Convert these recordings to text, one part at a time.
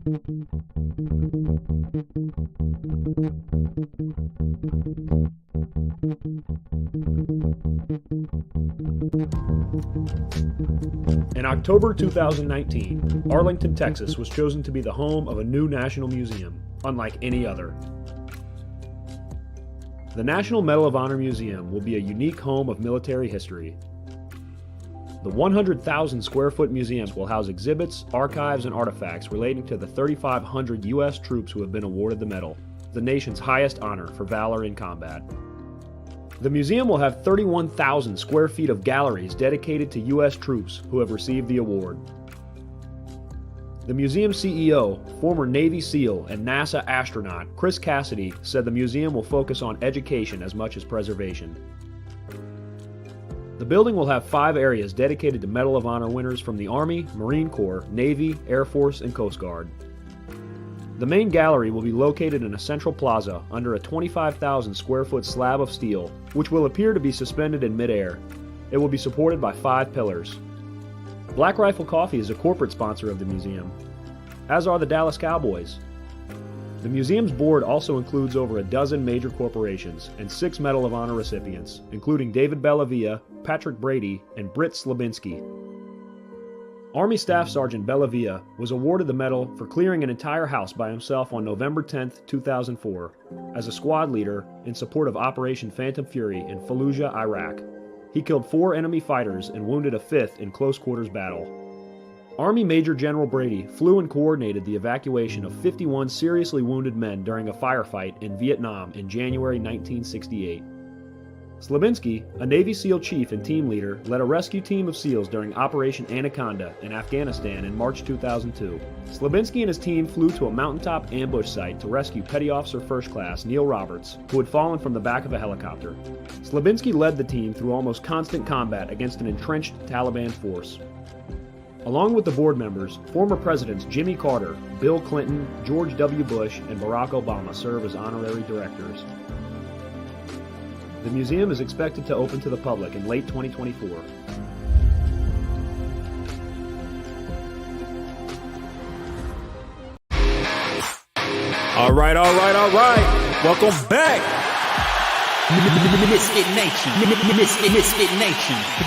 In October 2019, Arlington, Texas was chosen to be the home of a new national museum, unlike any other. The National Medal of Honor Museum will be a unique home of military history. The 100,000 square foot museum will house exhibits, archives, and artifacts relating to the 3,500 U.S. troops who have been awarded the medal, the nation's highest honor for valor in combat. The museum will have 31,000 square feet of galleries dedicated to U.S. troops who have received the award. The museum CEO, former Navy SEAL and NASA astronaut Chris Cassidy, said the museum will focus on education as much as preservation. The building will have 5 areas dedicated to Medal of Honor winners from the Army, Marine Corps, Navy, Air Force, and Coast Guard. The main gallery will be located in a central plaza under a 25,000 square foot slab of steel, which will appear to be suspended in midair. It will be supported by 5 pillars. Black Rifle Coffee is a corporate sponsor of the museum, as are the Dallas Cowboys. The museum's board also includes over a dozen major corporations and 6 Medal of Honor recipients, including David Bellavia, Patrick Brady, and Britt Slabinski. Army Staff Sergeant Bellavia was awarded the medal for clearing an entire house by himself on November 10, 2004, as a squad leader in support of Operation Phantom Fury in Fallujah, Iraq. He killed 4 enemy fighters and wounded a 5th in close quarters battle. Army Major General Brady flew and coordinated the evacuation of 51 seriously wounded men during a firefight in Vietnam in January 1968. Slabinski, a Navy SEAL chief and team leader, led a rescue team of SEALs during Operation Anaconda in Afghanistan in March 2002. Slabinski and his team flew to a mountaintop ambush site to rescue Petty Officer First Class Neil Roberts, who had fallen from the back of a helicopter. Slabinski led the team through almost constant combat against an entrenched Taliban force. Along with the board members, former presidents Jimmy Carter, Bill Clinton, George W. Bush, and Barack Obama serve as honorary directors. The museum is expected to open to the public in late 2024. All right. Welcome back. Misfit Nation. The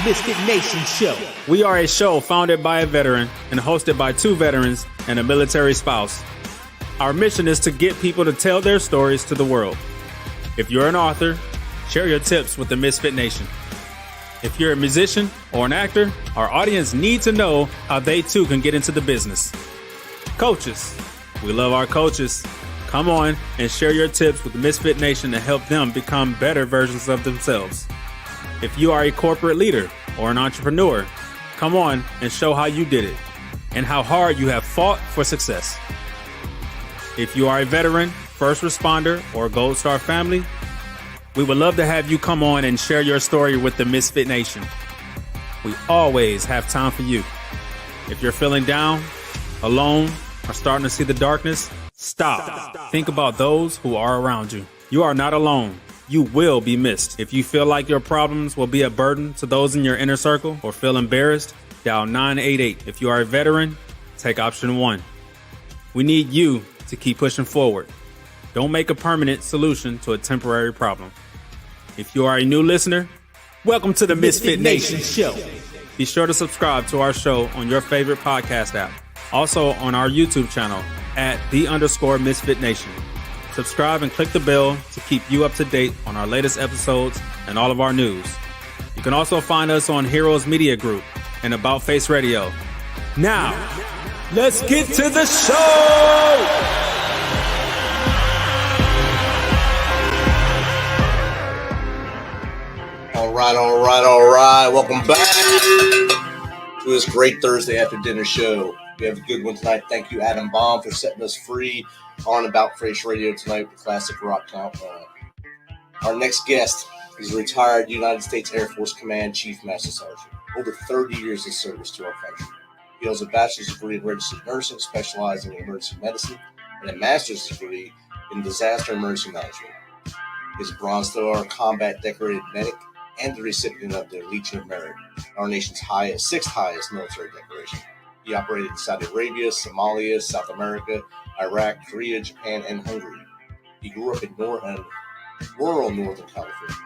Misfit Nation Show. We are a show founded by a veteran and hosted by 2 veterans and a military spouse. Our mission is to get people to tell their stories to the world. If you're an author, share your tips with the Misfit Nation. If you're a musician or an actor, our audience needs to know how they too can get into the business. Coaches, we love our coaches. Come on and share your tips with the Misfit Nation to help them become better versions of themselves. If you are a corporate leader or an entrepreneur, come on and show how you did it and how hard you have fought for success. If you are a veteran, first responder, or Gold Star family, we would love to have you come on and share your story with the Misfit Nation. We always have time for you. If you're feeling down, alone, or starting to see the darkness, stop. Think about those who are around you. You are not alone. You will be missed. If you feel like your problems will be a burden to those in your inner circle or feel embarrassed, dial 988. If you are a veteran, take option 1. We need you to keep pushing forward. Don't make a permanent solution to a temporary problem. If you are a new listener, welcome to the Misfit Nation Show. Be sure to subscribe to our show on your favorite podcast app. Also on our YouTube channel at @the_Misfit Nation. Subscribe and click the bell to keep you up to date on our latest episodes and all of our news. You can also find us on Heroes Media Group and About Face Radio. Now, let's get to the show! All right. Welcome back to this great Thursday after dinner show. We have a good one tonight. Thank you, Adam Baum, for setting us free on About Face Radio tonight with classic rock. Our next guest is a retired United States Air Force Command Chief Master Sergeant. Over 30 years of service to our country. He holds a bachelor's degree in registered nursing, specializing in emergency medicine, and a master's degree in disaster emergency management. He is a Bronze Star Combat Decorated Medic and the recipient of the Legion of Merit, our nation's 6th highest military decoration. He operated in Saudi Arabia, Somalia, South America, Iraq, Korea, Japan, and Hungary. He grew up in rural Northern California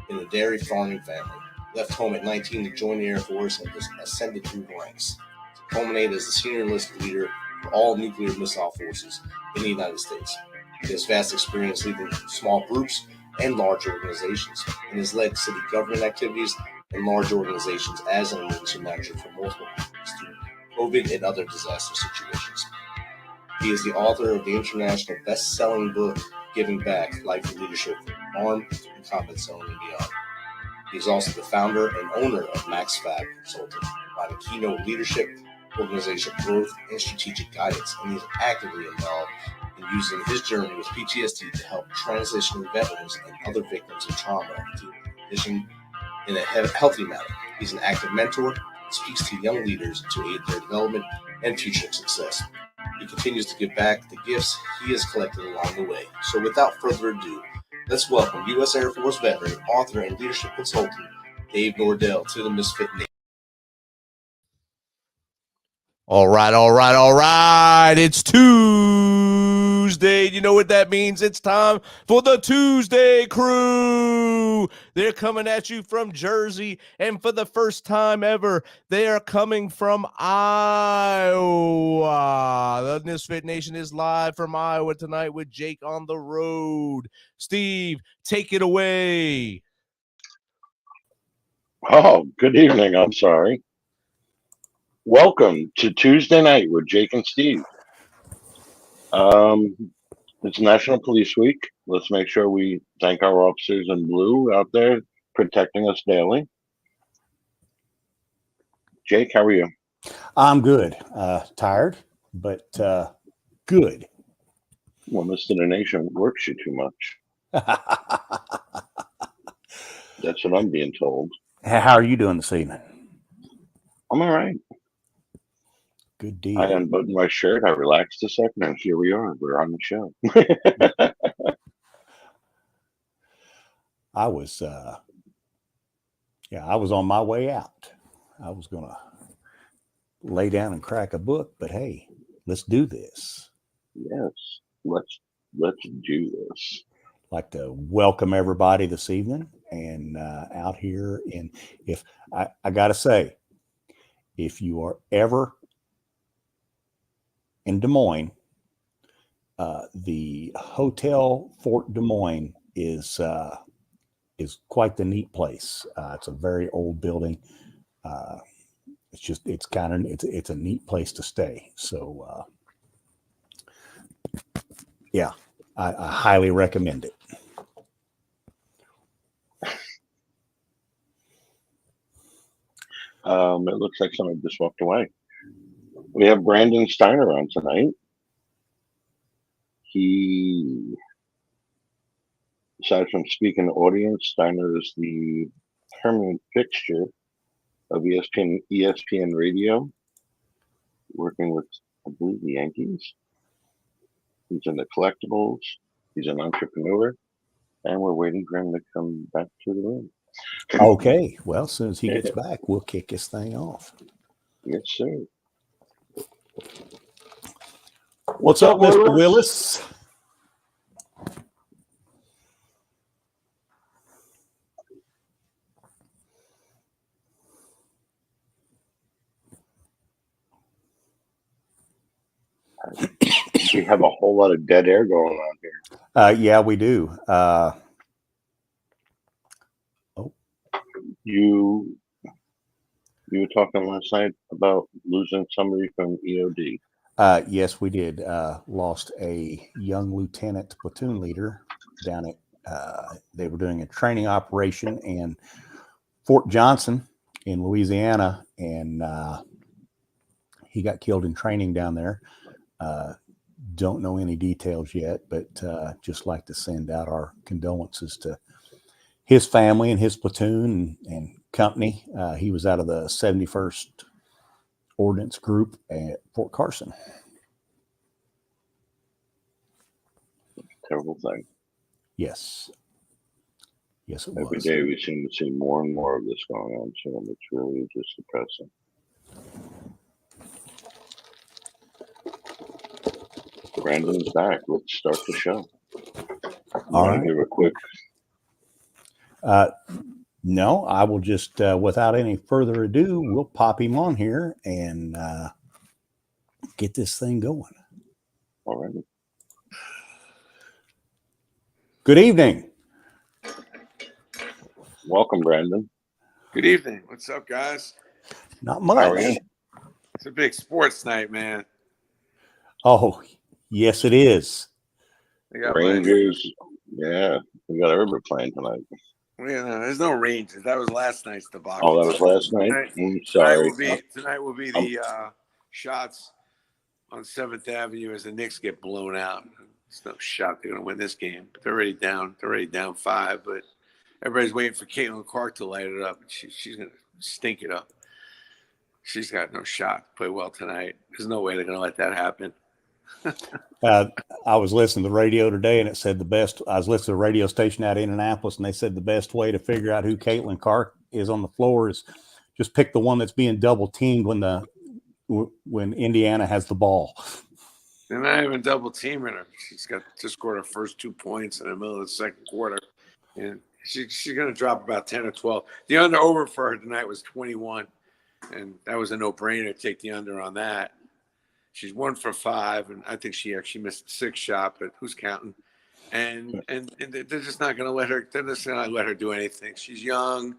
in a dairy farming family. Left home at 19 to join the Air Force and was ascended through the ranks to culminate as the senior enlisted leader for all nuclear missile forces in the United States. He has vast experience leading small groups and large organizations, and has led city government activities and large organizations as an emergency manager for multiple countries through COVID and other disaster situations. He is the author of the international best-selling book, Giving Back, Life and Leadership, Armed and Combat Zone and Beyond. He is also the founder and owner of MaxFab Consulting, providing keynote leadership, organizational growth, and strategic guidance, and he is actively involved in using his journey with PTSD to help transitioning veterans and other victims of trauma to a condition in a healthy manner. He's an active mentor and speaks to young leaders to aid their development and future success. He continues to give back the gifts he has collected along the way. So without further ado, let's welcome U.S. Air Force veteran, author, and leadership consultant, Dave Nordell, to the Misfit Nation. All right. It's Tuesday. You know what that means? It's time for the ToosDay Crue. They're coming at you from Jersey, and for the first time ever, they are coming from Iowa. The Misfit Nation is live from Iowa tonight with Jake on the road. Steve, take it away. Oh, good evening. I'm sorry. Welcome to Tuesday night with Jake and Steve. It's National Police Week. Let's make sure we thank our officers in blue out there protecting us daily. Jake, how are you? I'm good. Tired, but good. Well, Mr. The Nation works you too much. That's what I'm being told. How are you doing this evening? I'm all right. Good deal. I unbuttoned my shirt. I relaxed a second, and here we are. We're on the show. I was on my way out. I was going to lay down and crack a book, but hey, let's do this. Yes, let's do this. I'd like to welcome everybody this evening and out here. And if I got to say, if you are ever in Des Moines, the Hotel Fort Des Moines is quite the neat place. It's a very old building. It's a neat place to stay. So yeah, I highly recommend it. It looks like someone just walked away. We have Brandon Steiner on tonight. He, aside from speaking to audience, Steiner is the permanent fixture of ESPN Radio, working with, I believe, the Yankees. He's in the collectibles. He's an entrepreneur, and we're waiting for him to come back to the room. Okay. Well, as soon as he gets back, we'll kick this thing off. Yes, sir. What's up, Mr. Willis? We have a whole lot of dead air going on here. Yeah, we do. You were talking last night about losing somebody from EOD. Yes, we did. Lost a young lieutenant platoon leader down at, they were doing a training operation in Fort Johnson in Louisiana, and he got killed in training down there. Don't know any details yet, but just like to send out our condolences to his family and his platoon and company. He was out of the 71st Ordnance Group at Fort Carson. Terrible thing. Yes, it Every was. day we seem to see more and more of this going on, so it's really just depressing. Brandon's back. Let's start the show. All right. Give a quick. No, I will just, without any further ado, we'll pop him on here and get this thing going. All right. Good evening. Welcome, Brandon. Good evening. What's up, guys? Not How are much. you? It's a big sports night, man. Oh, yes, it is. I got Rangers. Yeah, we got everybody playing tonight. there's no Rangers. That was last night's debacle. Oh, that was last night? Sorry. Tonight will be the shots on 7th Avenue as the Knicks get blown out. It's no shot they're going to win this game. They're already down. They're already down 5, but everybody's waiting for Caitlin Clark to light it up. She's going to stink it up. She's got no shot to play well tonight. There's no way they're going to let that happen. I was listening to the radio today, and it said I was listening to a radio station out of Indianapolis, and they said the best way to figure out who Caitlin Clark is on the floor is just pick the one that's being double teamed when Indiana has the ball. They're not even double teaming her. She's just scored her first 2 points in the middle of the second quarter, and she's going to drop about 10 or 12. The over for her tonight was 21, and that was a no-brainer to take the under on that. She's 1 for 5, and I think she actually missed a 6th shot, but who's counting? And they're just not going to let her. They're just going to let her do anything. She's young.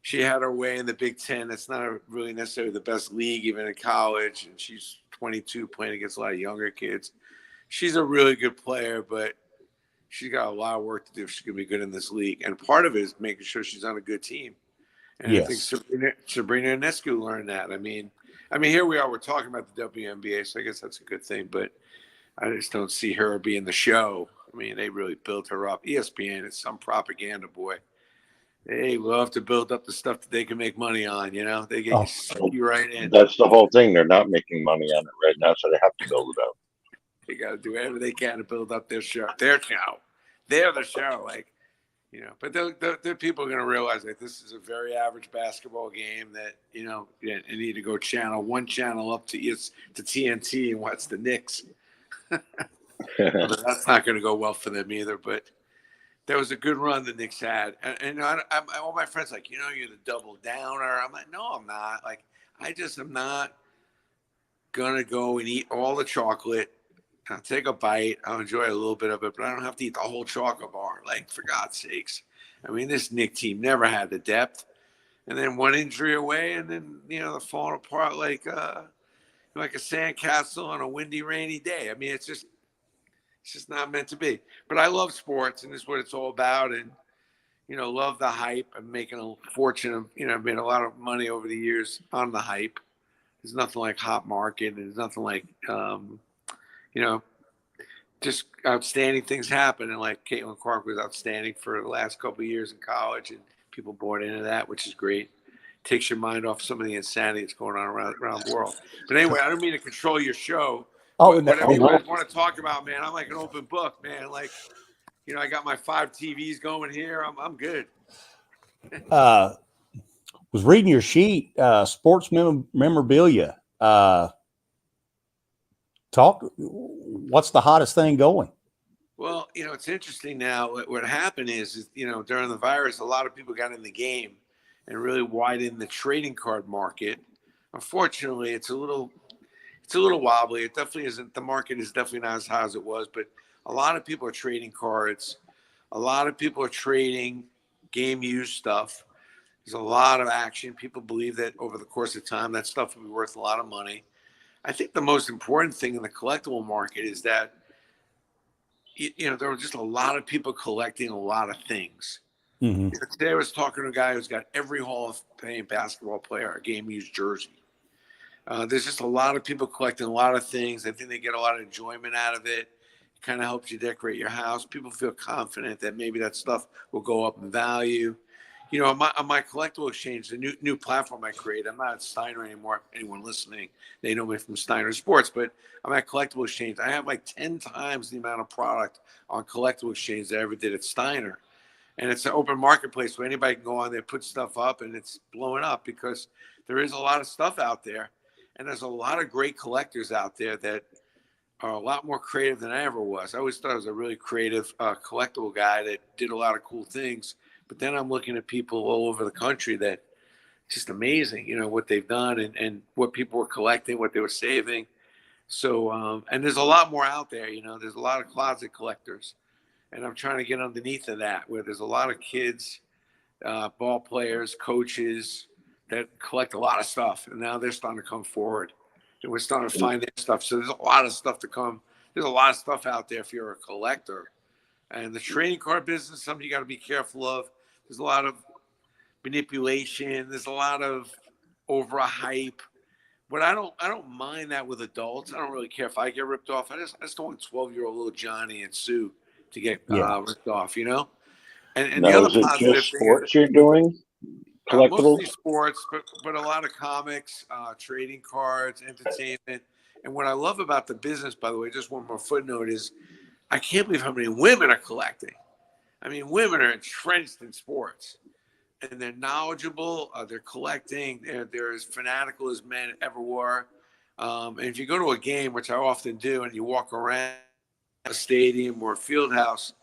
She had her way in the Big Ten. It's not really necessarily the best league, even in college. And she's 22, playing against a lot of younger kids. She's a really good player, but she's got a lot of work to do if she's going to be good in this league. And part of it is making sure she's on a good team. And Yes. I think Sabrina Ionescu learned that. I mean, here we are. We're talking about the WNBA, so I guess that's a good thing. But I just don't see her being the show. I mean, they really built her up. ESPN is some propaganda boy. They love to build up the stuff that they can make money on. They get you right in. That's the whole thing. They're not making money on it right now, so they have to build it up. They got to do whatever they can to build up their show. They're the show. But there people are going to realize that this is a very average basketball game that, you need to go one channel up to TNT and watch the Knicks. That's not going to go well for them either. But there was a good run the Knicks had. And all my friends you're the double downer. I'm like, no, I'm not. I just am not going to go and eat all the chocolate. I'll take a bite. I'll enjoy a little bit of it, but I don't have to eat the whole chocolate bar. For God's sakes. I mean, this Knicks team never had the depth. And then one injury away, and then, they're falling apart like a sandcastle on a windy, rainy day. I mean, it's just not meant to be. But I love sports, and this is what it's all about. And, love the hype. I'm making a fortune of, I've made a lot of money over the years on the hype. There's nothing like hot market. There's nothing like, just outstanding things happen. And Caitlin Clark was outstanding for the last couple of years in college, and people bought into that, which is great. Takes your mind off some of the insanity that's going on around the world. But anyway, I don't mean to control your show. Whatever you guys want to talk about, man, I'm like an open book, man. I got my 5 TVs going here. I'm good. Was reading your sheet, sports memorabilia. What's the hottest thing going? Well, it's interesting now. What happened is during the virus, a lot of people got in the game and really widened the trading card market. Unfortunately, it's a little wobbly. It definitely isn't. The market is definitely not as high as it was, but a lot of people are trading cards. A lot of people are trading game used stuff. There's a lot of action. People believe that over the course of time, that stuff will be worth a lot of money. I think the most important thing in the collectible market is that, there were just a lot of people collecting a lot of things. Mm-hmm. Today I was talking to a guy who's got every Hall of Fame basketball player a game-used jersey. There's just a lot of people collecting a lot of things. I think they get a lot of enjoyment out of it. It kind of helps you decorate your house. People feel confident that maybe that stuff will go up in value. On my collectible exchange, the new platform I create, I'm not at Steiner anymore. Anyone listening, they know me from Steiner Sports, but I'm at Collectible Exchange. I have 10 times the amount of product on Collectible Exchange that I ever did at Steiner. And it's an open marketplace where anybody can go on there, put stuff up, and it's blowing up because there is a lot of stuff out there. And there's a lot of great collectors out there that are a lot more creative than I ever was. I always thought I was a really creative collectible guy that did a lot of cool things. But then I'm looking at people all over the country that just amazing, what they've done and what people were collecting, what they were saving. So, and there's a lot more out there, there's a lot of closet collectors. And I'm trying to get underneath of that, where there's a lot of kids, ball players, coaches that collect a lot of stuff. And now they're starting to come forward. And we're starting to find their stuff. So there's a lot of stuff to come. There's a lot of stuff out there if you're a collector. And the trading card business is something you got to be careful of. There's a lot of manipulation. There's a lot of over a hype. But I don't mind that with adults. I don't really care if I get ripped off. I just don't want 12-year-old little Johnny and Sue to get ripped off, And the Now, other is it positive just thing sports you're doing? Collectibles? mostly sports, but a lot of comics, trading cards, entertainment. And what I love about the business, by the way, just one more footnote, is I can't believe how many women are collecting. I mean, women are entrenched in sports, and they're knowledgeable. They're collecting. They're as fanatical as men ever were. And if you go to a game, which I often do, and you walk around a stadium or a field house,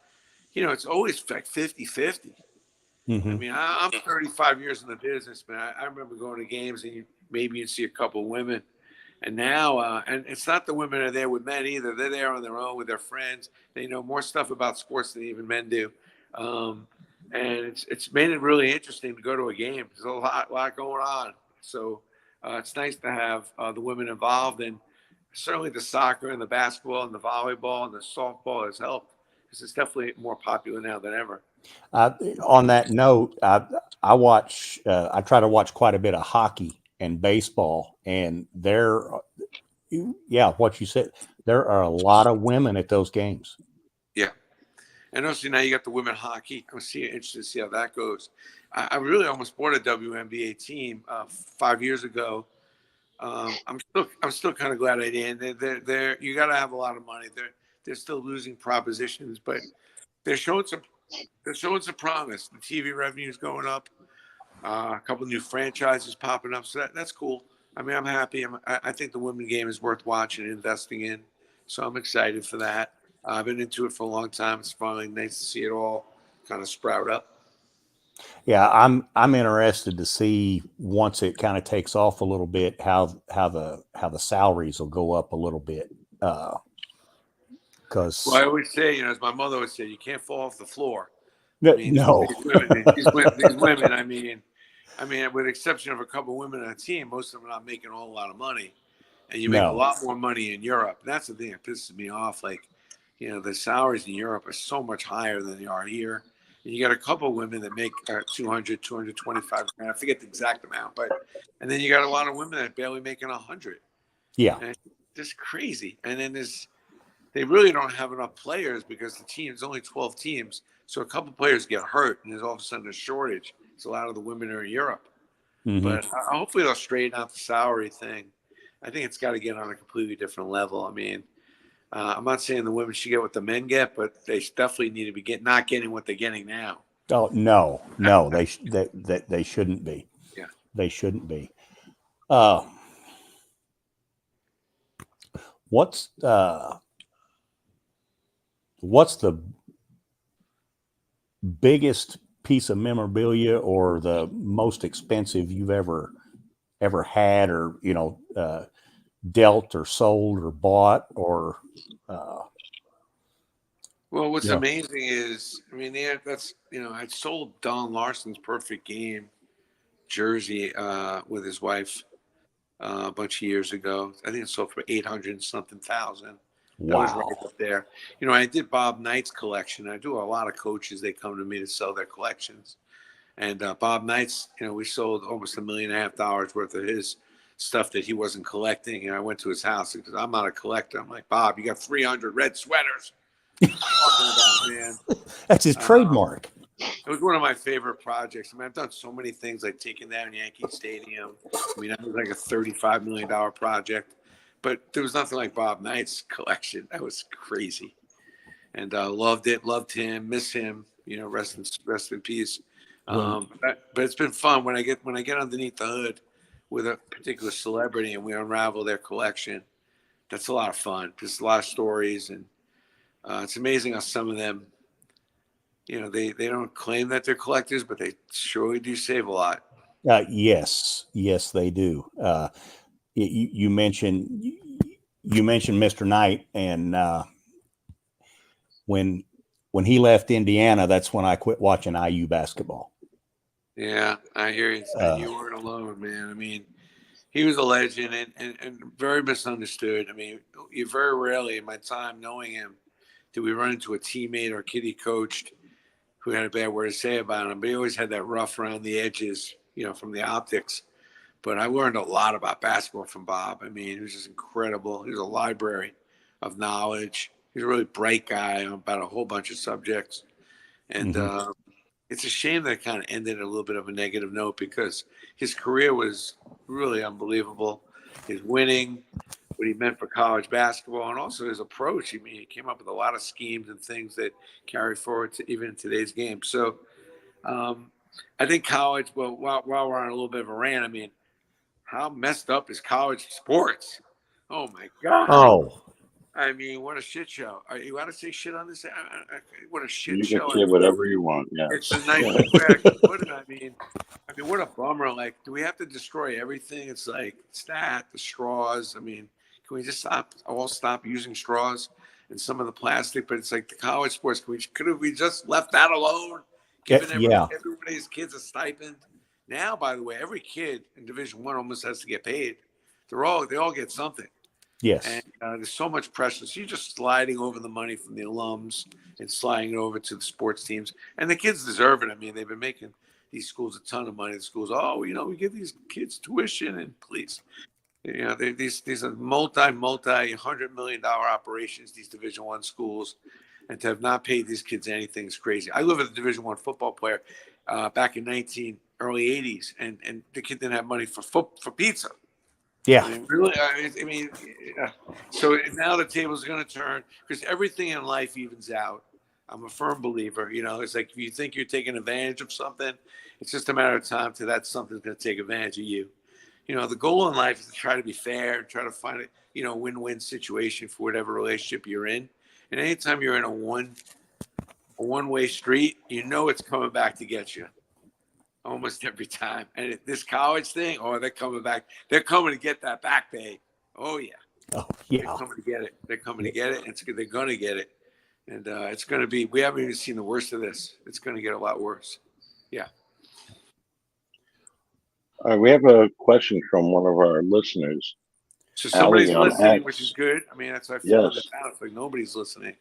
it's always like 50-50. Mm-hmm. I mean, I'm 35 years in the business, man. I remember going to games and maybe you'd see a couple of women. And now, and it's not the women are there with men either. They're there on their own with their friends. They know more stuff about sports than even men do. And it's made it really interesting to go to a game. There's a lot going on. So it's nice to have the women involved. And certainly the soccer and the basketball and the volleyball and the softball has helped. Because it's definitely more popular now than ever. On that note, I try to watch quite a bit of hockey and baseball, and what you said, there are a lot of women at those games. Yeah. And also now you got the women hockey. I'm interested to see how that goes. I really almost bought a WNBA team 5 years ago. I'm still kind of glad I did. They're you got to have a lot of money. They're still losing propositions, but they're showing some promise. The TV revenue is going up. A couple new franchises popping up, so that's cool. I mean, I'm happy. I think the women's game is worth watching and investing in, so I'm excited for that. I've been into it for a long time. It's finally nice to see it all kind of sprout up. Yeah, I'm interested to see once it kind of takes off a little bit how the salaries will go up a little bit. Because I always say, as my mother would say, you can't fall off the floor. no, These women, I mean, with the exception of a couple of women on a team, most of them are not making a whole lot of money. And you make a lot more money in Europe. And that's the thing that pisses me off. Like, the salaries in Europe are so much higher than they are here. And you got a couple of women that make 200, 225 grand. I forget the exact amount, and then you got a lot of women that are barely making 100. Yeah. And it's just crazy. And then they really don't have enough players because the team's only 12 teams. So a couple of players get hurt and there's all of a sudden a shortage. So a lot of the women are in Europe. Mm-hmm. But hopefully they'll straighten out the salary thing. I think it's got to get on a completely different level. I mean, I'm not saying the women should get what the men get, but they definitely need to be not getting what they're getting now. Oh, no, they shouldn't be. Yeah. They shouldn't be. What's the biggest piece of memorabilia or the most expensive you've ever had, or dealt or sold or bought, or well, what's amazing is, I mean, I sold Don Larson's Perfect Game jersey with his wife a bunch of years ago. I think it sold for $800-something thousand. That was right up there. I did Bob Knight's collection. I do a lot of coaches. They come to me to sell their collections. And Bob Knight's, we sold almost $1.5 million worth of his stuff that he wasn't collecting. And I went to his house because I'm not a collector. I'm like, Bob, you got 300 red sweaters. What are you talking about, man? That's his trademark. It was one of my favorite projects. I mean, I've done so many things, like taking down Yankee Stadium. I mean, that was like a $35 million project. But there was nothing like Bob Knight's collection. That was crazy. And loved it, loved him, miss him, rest in peace. But it's been fun when I get underneath the hood with a particular celebrity and we unravel their collection. that's a lot of fun. Just a lot of stories, and it's amazing how some of them, they don't claim that they're collectors, but they surely do save a lot. Yes, they do. You mentioned Mr. Knight, and when he left Indiana, that's when I quit watching IU basketball. Yeah, I hear you. And you weren't alone, man. I mean, he was a legend and very misunderstood. I mean, you very rarely in my time knowing him did we run into a teammate or kid he coached who had a bad word to say about him. But he always had that rough around the edges, from the optics. But I learned a lot about basketball from Bob. I mean, he was just incredible. He was a library of knowledge. He's a really bright guy about a whole bunch of subjects. And it's a shame that it kind of ended a little bit of a negative note because his career was really unbelievable. His winning, what he meant for college basketball, and also his approach. I mean, he came up with a lot of schemes and things that carry forward to even in today's game. So I think college, well, while we're on a little bit of a rant, I mean, how messed up is college sports? Oh, my God. Oh. I mean, what a shit show. You want to say shit on this? What a shit You show. can say whatever you want. Yeah. It's the nicest way I can put it. I mean, what a bummer. Like, do we have to destroy everything? It's like, the straws. I mean, can we just stop using straws and some of the plastic? But it's like the college sports. Could we just left that alone? Giving everybody's kids a stipend. Now, by the way, every kid in Division I almost has to get paid. They all get something. Yes. And there's so much pressure. So you're just sliding over the money from the alums and sliding it over to the sports teams. And the kids deserve it. I mean, they've been making these schools a ton of money. The schools, we give these kids tuition and please. These are multi-$100 million operations, these Division I schools. And to have not paid these kids anything is crazy. I live with a Division I football player back in early 80s. And the kid didn't have money for pizza. Yeah. I mean, really, so now the table's going to turn because everything in life evens out. I'm a firm believer. It's like if you think you're taking advantage of something, it's just a matter of time till that something's going to take advantage of you. The goal in life is to try to be fair and try to find a win-win situation for whatever relationship you're in. And anytime you're in a one-way street, it's coming back to get you. Almost every time. And this college thing, they're coming back. They're coming to get that back pay. Oh, yeah. Oh, yeah. They're coming to get it. They're coming to get it. They're going to get it. And it's going to be, we haven't even seen the worst of this. It's going to get a lot worse. Yeah. We have a question from one of our listeners. So somebody's listening, X. which is good. I mean, that's how I feel. Yes. It's like nobody's listening.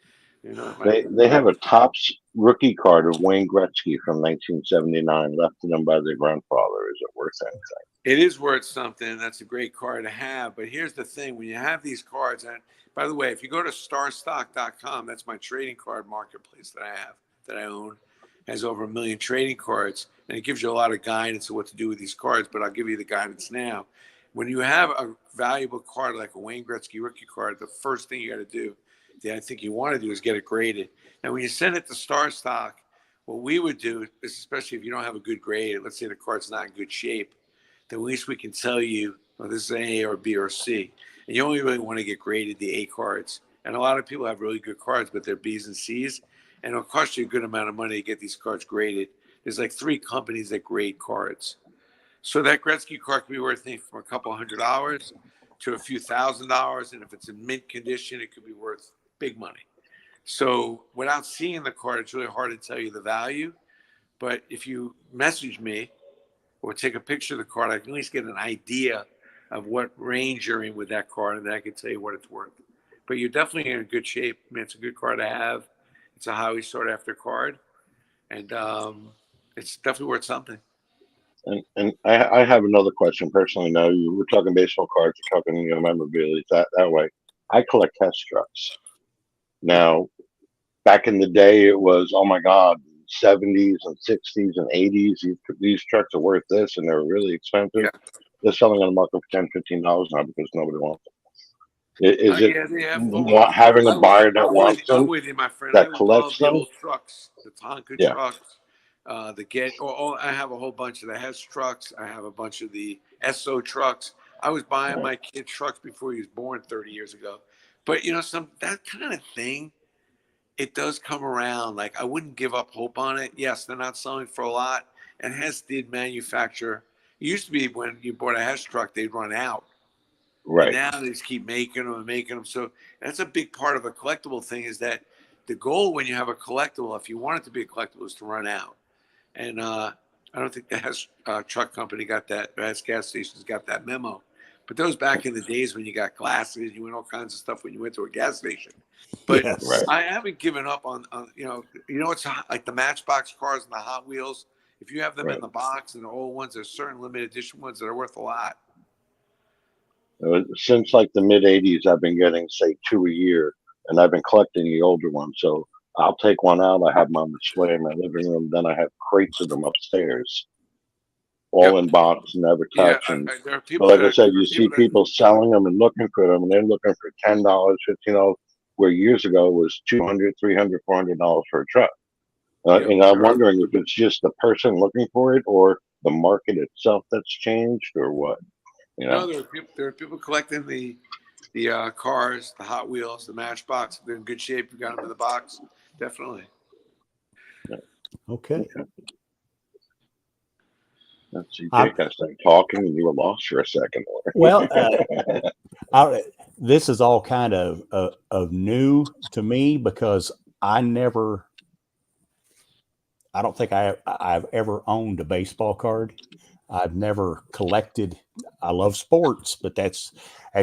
They have a Topps rookie card of Wayne Gretzky from 1979 left to them by their grandfather. Is it worth anything? It is worth something. That's a great card to have. But here's the thing. When you have these cards, and by the way, if you go to starstock.com, that's my trading card marketplace that I own, has over 1 million trading cards. And it gives you a lot of guidance on what to do with these cards. But I'll give you the guidance now. When you have a valuable card like a Wayne Gretzky rookie card, the first thing you got to do that I think you want to do is get it graded. Now, when you send it to StarStock, what we would do, is especially if you don't have a good grade, let's say the card's not in good shape, then at least we can tell you, this is an A or B or C. And you only really want to get graded the A cards. And a lot of people have really good cards, but they're B's and C's. And it'll cost you a good amount of money to get these cards graded. There's like 3 companies that grade cards. So that Gretzky card can be worth anything from a couple $100 to a few $1,000s. And if it's in mint condition, it could be worth big money. So without seeing the card, it's really hard to tell you the value. But if you message me or take a picture of the card, I can at least get an idea of what range you're in with that card, and then I can tell you what it's worth. But you're definitely in good shape. I mean, it's a good card to have. It's a highly sought after card, and it's definitely worth something. And I have another question personally. Now we're talking baseball cards, we're talking memorabilia that way. I collect test trucks. Now, back in the day, it was, oh my God, 70s and 60s and 80s. These trucks are worth this, and they're really expensive. Yeah. They're selling on the market for $10, $15 now because nobody wants them. Is it having a buyer that wants them? I'm with you, my friend. That collects them? The old trucks, the Tonka trucks, I have a whole bunch of the Hess trucks. I have a bunch of the SO trucks. I was buying my kid trucks before he was born 30 years ago. But that kind of thing, it does come around. Like, I wouldn't give up hope on it. Yes, they're not selling for a lot. And Hess did manufacture. It used to be when you bought a Hess truck, they'd run out. Right. And now they just keep making them and making them. So that's a big part of a collectible thing, is that the goal when you have a collectible, if you want it to be a collectible, is to run out. And I don't think the Hess truck company got that. The Hess gas stations got that memo. But those back in the days when you got glasses, you went all kinds of stuff when you went to a gas station. But Yes. Right. I haven't given up on it's like the Matchbox cars and the Hot Wheels. If you have them in Right. the box and the old ones, there's certain limited edition ones that are worth a lot. Since like the mid 80s, I've been getting, say, 2 a year, and I've been collecting the older ones. So I'll take one out. I have them on display in my living room. Then I have crates of them upstairs, all in box, never touch. And There are but people like I that said, you see people selling them and looking for them, and they're looking for $10, $15, where years ago it was $200, $300, $400 for a truck. And I'm wondering if it's just the person looking for it, or the market itself that's changed, or what. No, there are people collecting the cars, the Hot Wheels, the Matchbox. They're in good shape. You got them in the box, definitely. Okay. Let's see, Jake, I started talking and you were lost for a second. Well, this is all kind of new to me, because I don't think I've ever owned a baseball card. I've never collected. I love sports, but that's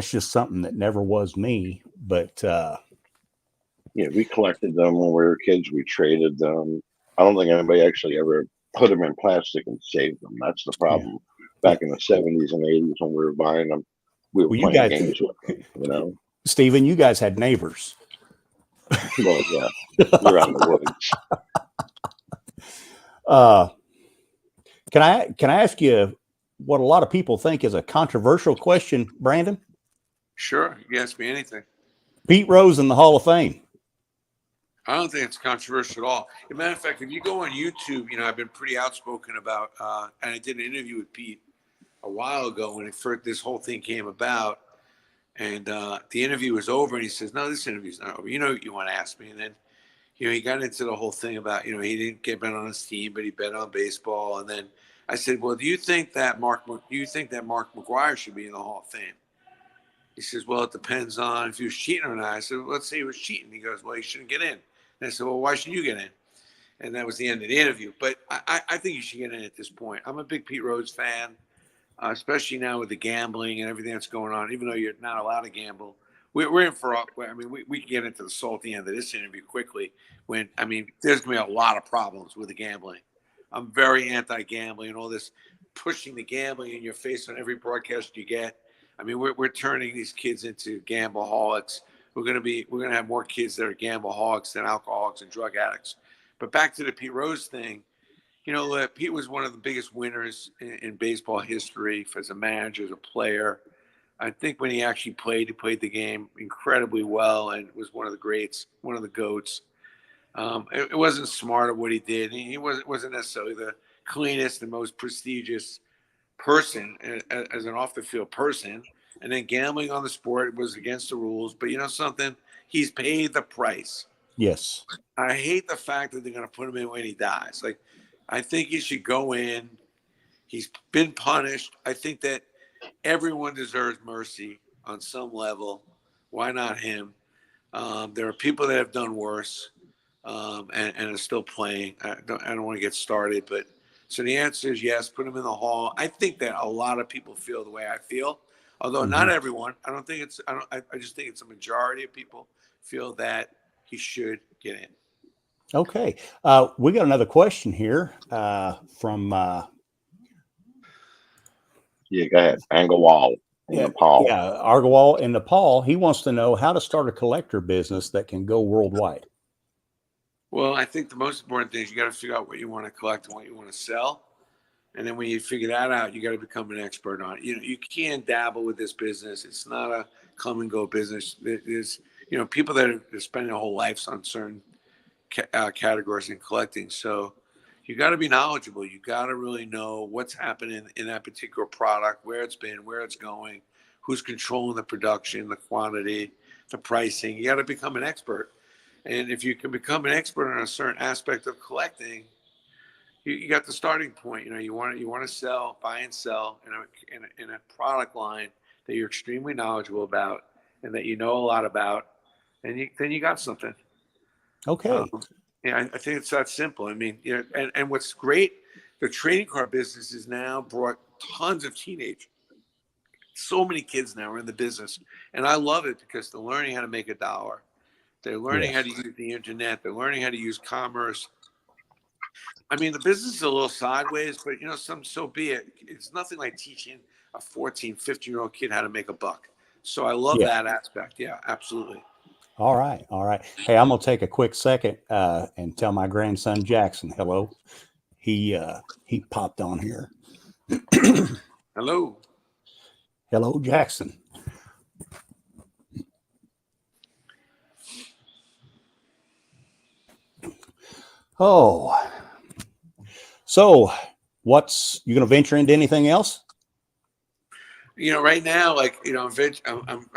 just something that never was me. But yeah, we collected them when we were kids. We traded them. I don't think anybody actually ever put them in plastic and saved them. That's the problem. Back in the 70s and 80s when we were buying them, we were playing games with them, Stephen, you guys had neighbors. Well, yeah, we're out in the woods. Can I ask you what a lot of people think is a controversial question, Brandon? Sure, you can ask me anything. Pete Rose in the Hall of Fame. I don't think it's controversial at all. As a matter of fact, if you go on YouTube, I've been pretty outspoken about, and I did an interview with Pete a while ago when this whole thing came about, and the interview was over, and he says, "No, this interview's not over. You want to ask me." And then, he got into the whole thing about, he didn't get bet on his team, but he bet on baseball. And then I said, "Well, do you think that Mark McGwire should be in the Hall of Fame?" He says, "Well, it depends on if he was cheating or not." I said, "Well, let's say he was cheating." He goes, "Well, he shouldn't get in." And I said, "Well, why should you get in?" And that was the end of the interview. But I think you should get in at this point. I'm a big Pete Rose fan, especially now with the gambling and everything that's going on. Even though you're not allowed to gamble, we're in for. We can get into the salty end of this interview quickly. There's going to be a lot of problems with the gambling. I'm very anti-gambling and all this pushing the gambling in your face on every broadcast you get. We're turning these kids into gambleholics. We're going to have more kids that are gambleholics than alcoholics and drug addicts. But back to the Pete Rose thing, Pete was one of the biggest winners in baseball history as a manager, as a player. I think when he actually played, he played the game incredibly well and was one of the greats, one of the GOATs. It wasn't smart at what he did. He wasn't necessarily the cleanest and most prestigious person as an off-the-field person. And then gambling on the sport was against the rules. But something? He's paid the price. Yes. I hate the fact that they're going to put him in when he dies. Like, I think he should go in. He's been punished. I think that everyone deserves mercy on some level. Why not him? There are people that have done worse and are still playing. I don't want to get started, but so the answer is yes, put him in the Hall. I think that a lot of people feel the way I feel, although not everyone. I just think it's a majority of people feel that he should get in. Okay. We got another question here from Yeah, go ahead. Anglewall in Nepal. Yeah, Argawal in Nepal. He wants to know how to start a collector business that can go worldwide. Well, I think the most important thing is you got to figure out what you want to collect and what you want to sell. And then when you figure that out, you got to become an expert on it. You can't dabble with this business. It's not a come and go business. There's, people that are spending their whole lives on certain categories in collecting. So you got to be knowledgeable. You got to really know what's happening in that particular product, where it's been, where it's going, who's controlling the production, the quantity, the pricing. You got to become an expert. And if you can become an expert on a certain aspect of collecting, you got the starting point. You want to sell, buy and sell in a product line that you're extremely knowledgeable about and that you know a lot about, and then you got something. Okay. Yeah, I think it's that simple. I mean, and what's great, the trading card business has now brought tons of so many kids now are in the business, and I love it because they're learning how to make a dollar. They're learning how to use the internet. They're learning how to use commerce. I mean, the business is a little sideways, but so be it. It's nothing like teaching a 14, 15-year-old kid how to make a buck. So I love that aspect. Yeah, absolutely. All right. All right. Hey, I'm going to take a quick second and tell my grandson Jackson hello. He popped on here. Hello. Hello, Jackson. Oh, so you going to venture into anything else? Right now, I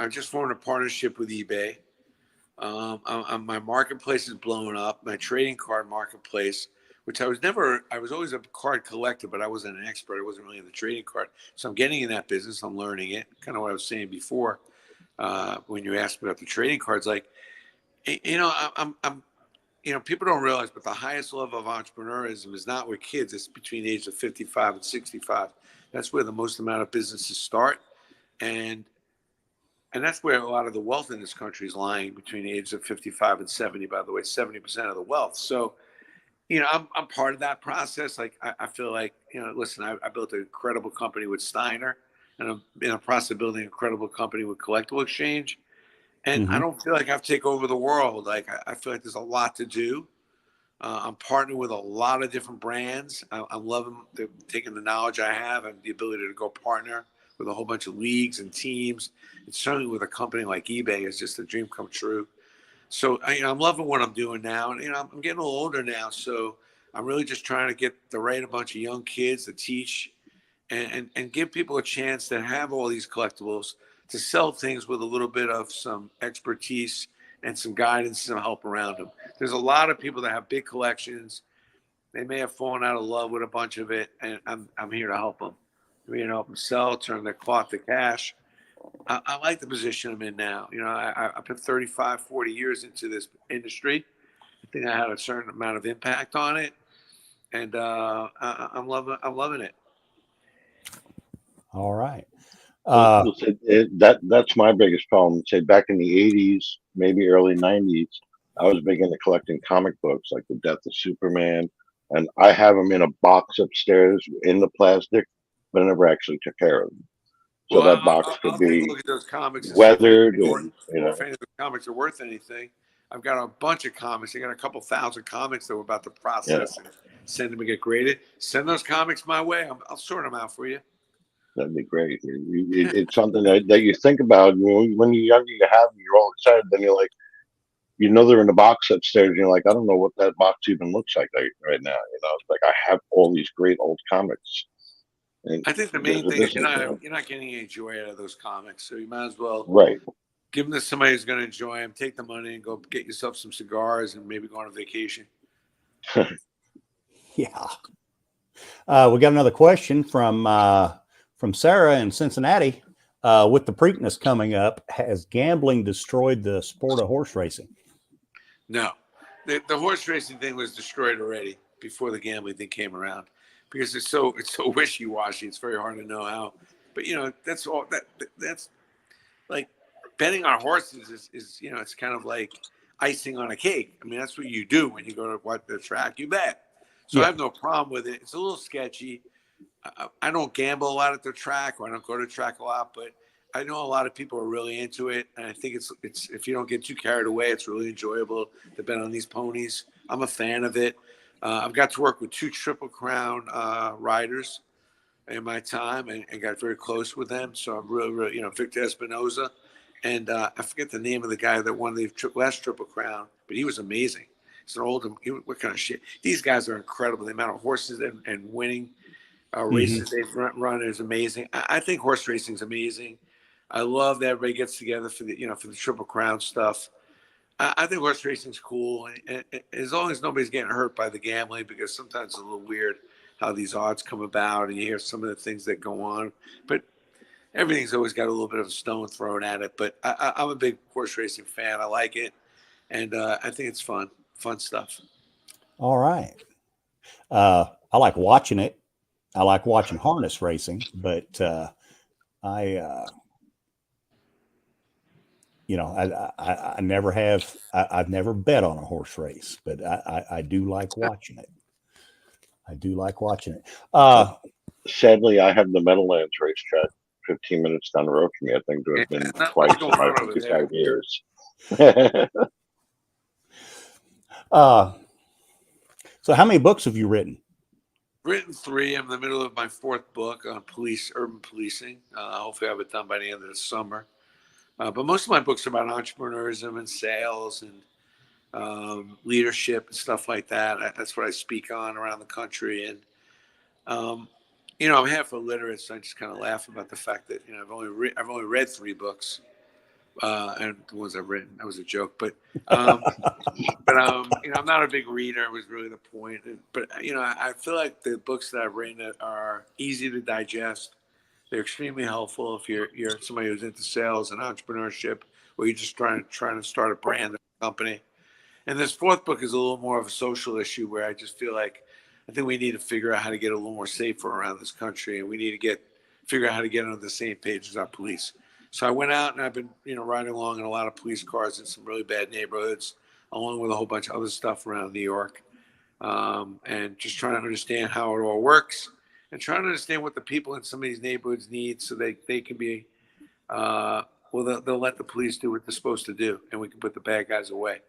just formed a partnership with eBay. My marketplace is blowing up. My trading card marketplace, which I was always a card collector, but I wasn't an expert. I wasn't really in the trading card. So I'm getting in that business. I'm learning it. Kind of what I was saying before when you asked me about the trading cards. People don't realize, but the highest level of entrepreneurism is not with kids. It's between the age of 55 and 65. That's where the most amount of businesses start. And that's where a lot of the wealth in this country is lying, between the ages of 55 and 70, by the way, 70% of the wealth. So, I'm part of that process. Like, I feel like, listen, I built an incredible company with Steiner, and I'm in the process of building an incredible company with CollectibleXchange. And I don't feel like I have to take over the world. Like, I feel like there's a lot to do. I'm partnering with a lot of different brands. I'm loving taking the knowledge I have and the ability to go partner with a whole bunch of leagues and teams. And certainly with a company like eBay is just a dream come true. So I'm loving what I'm doing now. And I'm getting a little older now, so I'm really just trying to get the right bunch of young kids to teach and give people a chance to have all these collectibles, to sell things with a little bit of some expertise and some guidance, some help around them. There's a lot of people that have big collections. They may have fallen out of love with a bunch of it, and I'm here to help them. Help them sell, turn their cloth to cash. I like the position I'm in now. I put 35, 40 years into this industry. I think I had a certain amount of impact on it, and I'm loving it. All right. That's my biggest problem. Say back in the 80s, maybe early 90s, I was big into collecting comic books like The Death of Superman, and I have them in a box upstairs in the plastic, but I never actually took care of them. So that box could be take a look at those comics weathered, and if any of the comics are worth anything. I've got a bunch of comics. I got a couple thousand comics that we're about to process and send them and get graded. Send those comics my way. I'll sort them out for you. That'd be great. It's something that you think about when you're younger. You have them, you're all excited. Then you're like, they're in the box upstairs. And you're like, I don't know what that box even looks like right now. It's like I have all these great old comics. And I think the main thing is you're not getting any joy out of those comics, so you might as well give them to somebody who's going to enjoy them. Take the money and go get yourself some cigars and maybe go on a vacation. Yeah. We got another question from Sarah in Cincinnati. With the Preakness coming up, has gambling destroyed the sport of horse racing? No, the horse racing thing was destroyed already before the gambling thing came around, because it's so wishy-washy. It's very hard to know how. But that's all. That's like betting on horses is it's kind of like icing on a cake. I mean, that's what you do when you go to the track. You bet. So I have no problem with it. It's a little sketchy. I don't gamble a lot at the track, or I don't go to the track a lot, but I know a lot of people are really into it. And I think it's if you don't get too carried away, it's really enjoyable to bet on these ponies. I'm a fan of it. I've got to work with 2 Triple Crown riders in my time and got very close with them. So I'm really, Victor Espinoza. And I forget the name of the guy that won the last Triple Crown, but he was amazing. He's an old, what kind of shit? These guys are incredible. The amount of horses and winning races they've run is amazing. I think horse racing is amazing. I love that everybody gets together for the Triple Crown stuff. I think horse racing's cool, and as long as nobody's getting hurt by the gambling, because sometimes it's a little weird how these odds come about, and you hear some of the things that go on. But everything's always got a little bit of a stone thrown at it. But I'm a big horse racing fan. I like it, and I think it's fun stuff. All right. I like watching it. I like watching harness racing, but I never have. I've never bet on a horse race, but I do like watching it. I do like watching it. Sadly, I have the Meadowlands racetrack 15 minutes down the road from me. I think there have been twice in my 55 years. So how many books have you written? Written 3. I'm in the middle of my 4th book on urban policing. Hopefully I'll have it done by the end of the summer. But most of my books are about entrepreneurism and sales and leadership and stuff like that. That's what I speak on around the country. And, I'm half illiterate, so I just kind of laugh about the fact that, I've only read 3 books. And the ones I've written, that was a joke, but I'm not a big reader. Was really the point. But I feel like the books that I've written are easy to digest. They're extremely helpful if you're somebody who's into sales and entrepreneurship, or you're just trying to start a brand or company. And this 4th book is a little more of a social issue, where I just feel like I think we need to figure out how to get a little more safer around this country, and we need to figure out how to get on the same page as our police. So I went out and I've been, riding along in a lot of police cars in some really bad neighborhoods, along with a whole bunch of other stuff around New York, and just trying to understand how it all works, and trying to understand what the people in some of these neighborhoods need, so they can be, they'll let the police do what they're supposed to do, and we can put the bad guys away.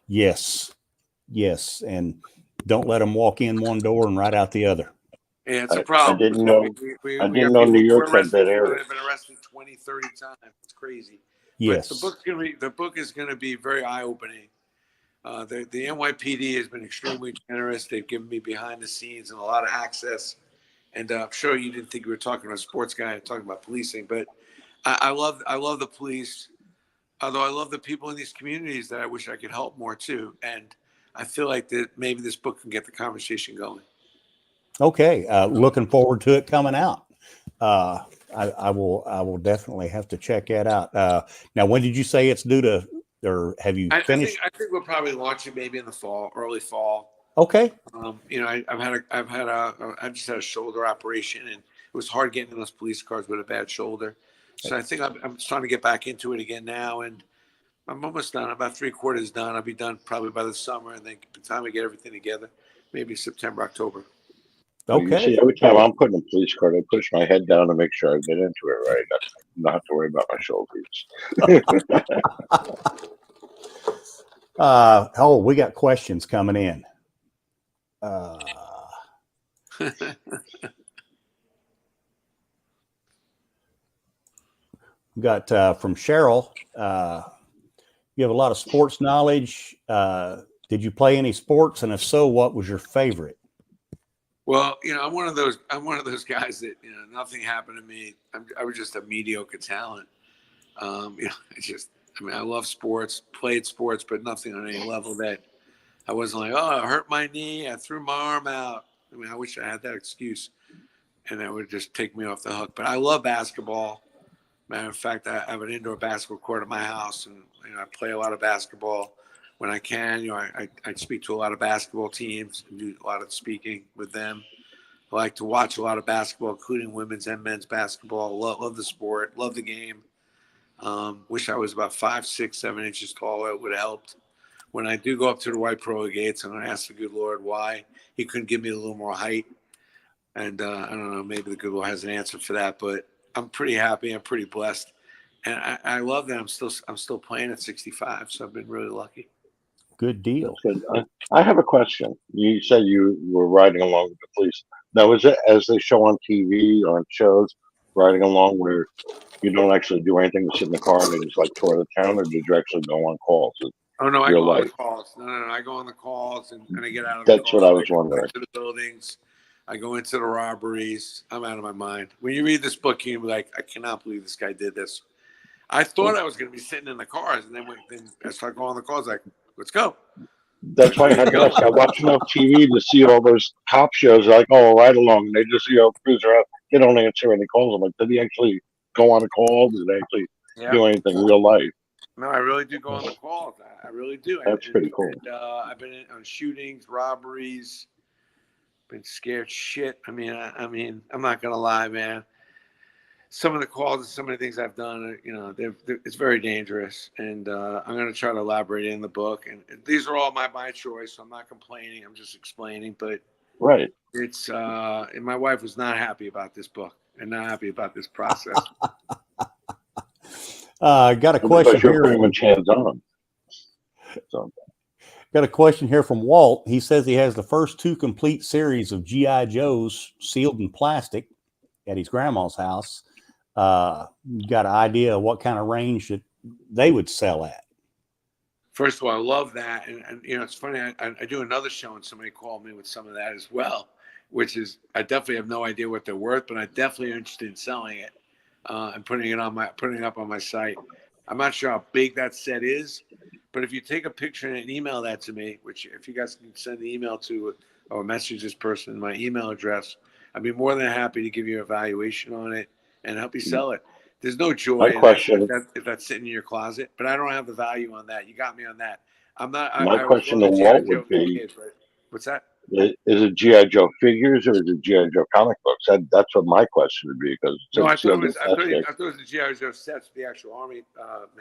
Yes, and don't let them walk in one door and right out the other. Yeah, it's a problem. I didn't know New York had that area. They've been arrested 20, 30 times. It's crazy. Yes. But the book is going to be very eye-opening. The NYPD has been extremely generous. They've given me behind the scenes and a lot of access. And I'm sure you didn't think we were talking to a sports guy and talking about policing, but I love the police. Although I love the people in these communities that I wish I could help more too. And I feel like that maybe this book can get the conversation going. Okay, looking forward to it coming out. I will definitely have to check that out. Now, when did you say it's due to, or have you finished? I think we'll probably launch it maybe in the fall, early fall. Okay. I just had a shoulder operation, and it was hard getting in those police cars with a bad shoulder. So I think I'm trying to get back into it again now, and I'm almost done. I'm about 3/4 done. I'll be done probably by the summer, and then by the time we get everything together, maybe September, October. Okay. You see, every time I'm putting a police car, I push my head down to make sure I get into it right. I don't have to worry about my shoulders. We got questions coming in. We got from Cheryl. You have a lot of sports knowledge. Did you play any sports? And if so, what was your favorite? Well, I'm one of those guys that, nothing happened to me. I was just a mediocre talent. I love sports, played sports, but nothing on any level that I wasn't like, oh, I hurt my knee, I threw my arm out. I wish I had that excuse, and that would just take me off the hook. But I love basketball. Matter of fact, I have an indoor basketball court at my house, and I play a lot of basketball when I can. I speak to a lot of basketball teams and do a lot of speaking with them. I like to watch a lot of basketball, including women's and men's basketball. Love the sport, love the game. Wish I was about 5, 6, 7 inches tall. It would have helped. When I do go up to the white pearl gates, I'm going to ask the good Lord why he couldn't give me a little more height. And I don't know, maybe the good Lord has an answer for that, but I'm pretty happy. I'm pretty blessed. And I love that I'm still playing at 65. So I've been really lucky. Good deal. Good. I have a question. You said you were riding along with the police. Now, is it as they show on TV or on shows, riding along where you don't actually do anything, sit in the car and they just like tour the town, or did you actually go on calls? Oh, no, I go on the calls. No, I go on the calls and I get out of the calls. That's what I was wondering. To the buildings. I go into the robberies. I'm out of my mind. When you read this book, you're like, I cannot believe this guy did this. I thought I was going to be sitting in the cars, and then I started going on the cars, like, let's go. That's why I had to ask. I watch enough TV to see all those cop shows. Like, oh, right along. They just, cruise around. They don't answer any calls. I'm like, did he actually go on a call? Did they actually do anything real life? No, I really do go on the calls. I really do. That's pretty cool. And, I've been on shootings, robberies, been scared shit. I mean, I'm not going to lie, man. Some of the calls and some of the things I've done, it's very dangerous. And I'm going to try to elaborate in the book. And these are all my choice. So I'm not complaining. I'm just explaining. But right, it's and my wife was not happy about this book and not happy about this process. Got a question here. Pretty much hands-on. So. Got a question here from Walt. He says he has the first 2 complete series of G.I. Joes sealed in plastic at his grandma's house. Got an idea of what kind of range that they would sell at? First of all, I love that. And it's funny. I do another show and somebody called me with some of that as well, which is, I definitely have no idea what they're worth, but I definitely am interested in selling it and putting it up on my site. I'm not sure how big that set is, but if you take a picture and email that to me, which if you guys can send an email to or message this person my email address, I'd be more than happy to give you a valuation on it and help you sell it. There's no joy in that, if that's sitting in your closet, but I don't have the value on that. You got me on that. I'm not. My question to Walt would be, what's that? Is it G.I. Joe figures or is it G.I. Joe comic books? That's what my question would be. Because no, I thought it was the G.I. Joe sets, the actual Army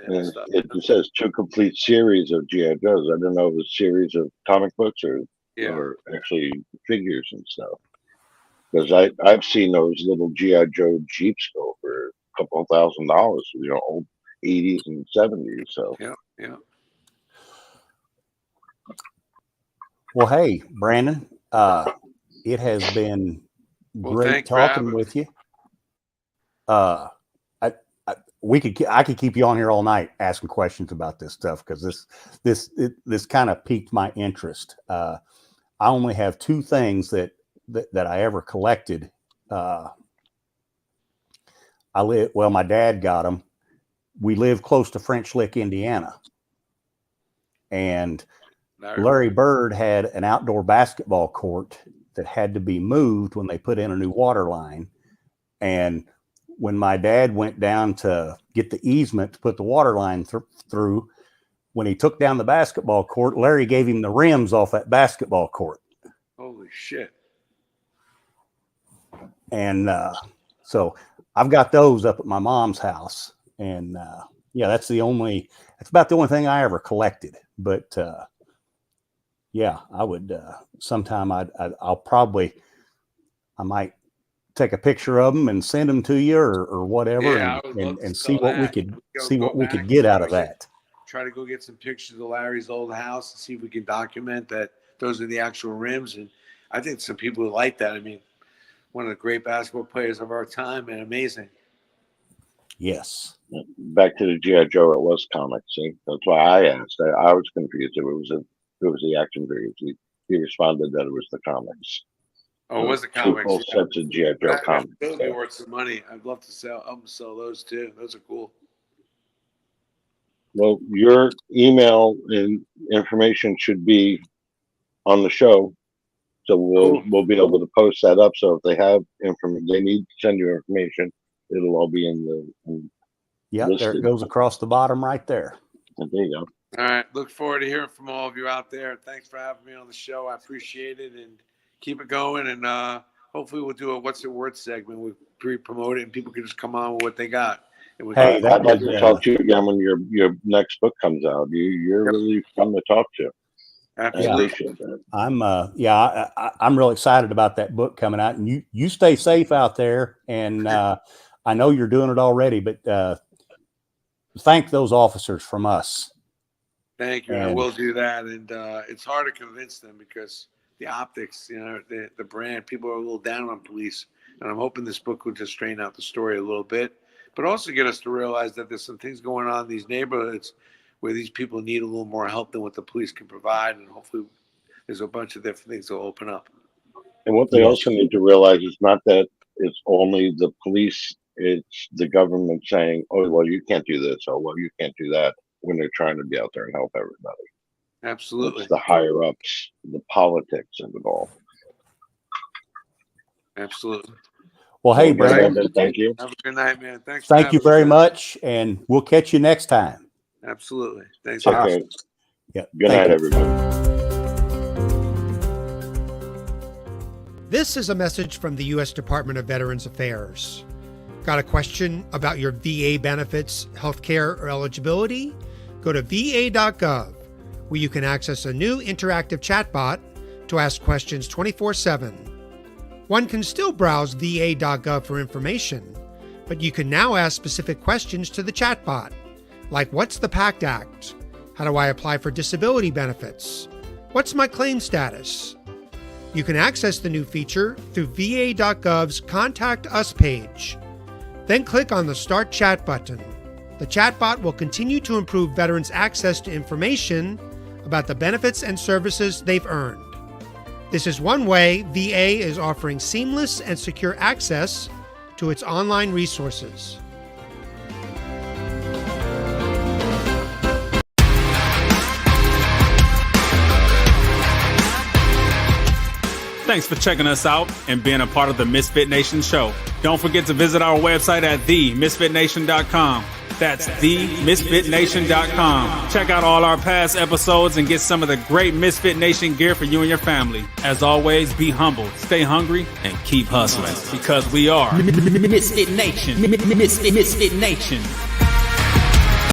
man stuff. It says 2 complete series of G.I. Joes. I don't know if it's a series of comic books or actually figures and stuff. Because I've seen those little G.I. Joe Jeeps go for a couple of $1,000, old 80s and 70s. So yeah. Well, hey, Brandon, it has been great talking with you. I could keep you on here all night asking questions about this stuff because this kind of piqued my interest. I only have 2 things that I ever collected. My dad got them. We live close to French Lick, Indiana, and Larry Bird had an outdoor basketball court that had to be moved when they put in a new water line. And when my dad went down to get the easement to put the water line through, when he took down the basketball court, Larry gave him the rims off that basketball court. Holy shit. And so I've got those up at my mom's house. And that's about the only thing I ever collected. But I would sometime I might take a picture of them and send them to you or whatever, and see what we could get out of that. Try to go get some pictures of Larry's old house and see if we can document that those are the actual rims. And I think some people would like that. I mean, one of the great basketball players of our time, and amazing. Yes. Back to the G.I. Joe, it was comics. See, that's why I asked. I was confused. It was the action figures. He responded that it was the comics. Oh, it was the comics. 2 full sets of G.I. Joe comics. Those would be worth some money. I'd love to sell those too. Those are cool. Well, your email and information should be on the show, so we'll be able to post that up. So if they have information, they need to send you information. It'll all be in the. There it goes across the bottom right there. There you go. All right. Look forward to hearing from all of you out there. Thanks for having me on the show. I appreciate it, and keep it going. And hopefully we'll do a What's It Worth segment. We pre-promote it, and people can just come on with what they got. I'd like to talk to you again when your next book comes out. You're really fun to talk to. Absolutely. I'm real excited about that book coming out, and you stay safe out there. And I know you're doing it already, but thank those officers from us. Thank you. I will do that. And it's hard to convince them because the optics, the brand, people are a little down on police. And I'm hoping this book will just straighten out the story a little bit, but also get us to realize that there's some things going on in these neighborhoods where these people need a little more help than what the police can provide. And hopefully there's a bunch of different things that will open up. And what they Yes. also need to realize is not that it's only the police, it's the government saying, oh, well, you can't do this, or well, you can't do that, when they're trying to be out there and help everybody. Absolutely. It's the higher ups, the politics of it all. Absolutely. Well, hey, Well, Brandon, thank you. Have a good night, man. Thanks. for thank you having very me. much, and we'll catch you next time. Absolutely. Thanks. For Okay. Yeah. Good thank night, you. everybody. This is a message from the U.S. Department of Veterans Affairs. Got a question about your VA benefits, healthcare, or eligibility? Go to va.gov, where you can access a new interactive chatbot to ask questions 24/7. One can still browse va.gov for information, but you can now ask specific questions to the chatbot, like what's the PACT Act? How do I apply for disability benefits? What's my claim status? You can access the new feature through va.gov's Contact Us page. Then click on the Start Chat button. The chatbot will continue to improve veterans' access to information about the benefits and services they've earned. This is one way VA is offering seamless and secure access to its online resources. Thanks for checking us out and being a part of the Misfit Nation show. Don't forget to visit our website at themisfitnation.com. That's themisfitnation.com. Check out all our past episodes and get some of the great Misfit Nation gear for you and your family. As always, be humble, stay hungry, and keep hustling because we are Misfit Nation. Misfit Nation.